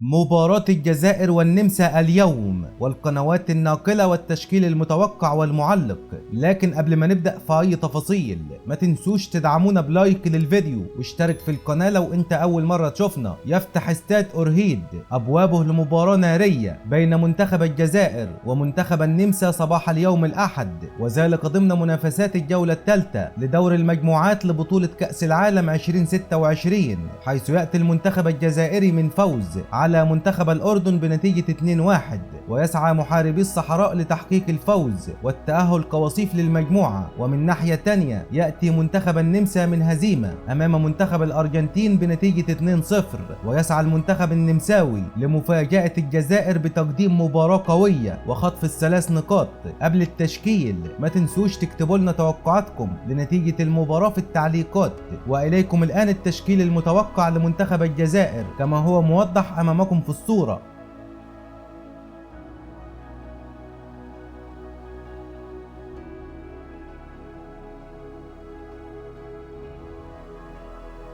مباراة الجزائر والنمسا اليوم، والقنوات الناقلة والتشكيل المتوقع والمعلق. لكن قبل ما نبدأ في أي تفاصيل ما تنسوش تدعمونا بلايك للفيديو واشترك في القناة لو انت أول مرة تشوفنا. يفتح استاد أورهيد أبوابه لمباراة نارية بين منتخب الجزائر ومنتخب النمسا صباح اليوم الأحد، وذلك ضمن منافسات الجولة الثالثة لدور المجموعات لبطولة كأس العالم 2026، حيث يأتي المنتخب الجزائري من فوز على منتخب الأردن بنتيجة 2-1، ويسعى محاربي الصحراء لتحقيق الفوز والتأهل كوصيف للمجموعة. ومن ناحية تانية يأتي منتخب النمسا من هزيمة أمام منتخب الأرجنتين بنتيجة 2-0، ويسعى المنتخب النمساوي لمفاجأة الجزائر بتقديم مباراة قوية وخطف الثلاث نقاط. قبل التشكيل ما تنسوش تكتبوا لنا توقعاتكم لنتيجة المباراة في التعليقات. وإليكم الآن التشكيل المتوقع لمنتخب الجزائر كما هو موضح أمامكم في الصورة.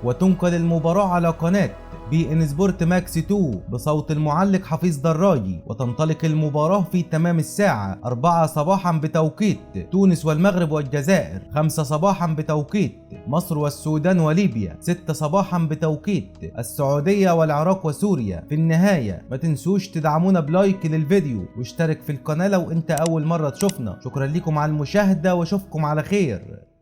وتنقل المباراة على قناة بي ان سبورت ماكس 2 بصوت المعلق حفيظ دراجي، وتنطلق المباراة في تمام الساعة 4 صباحا بتوقيت تونس والمغرب والجزائر، 5 صباحا بتوقيت مصر والسودان وليبيا، 6 صباحا بتوقيت السعودية والعراق وسوريا. في النهاية ما تنسوش تدعمونا بلايك للفيديو واشترك في القناة لو انت اول مرة تشوفنا. شكرا لكم على المشاهدة واشوفكم على خير.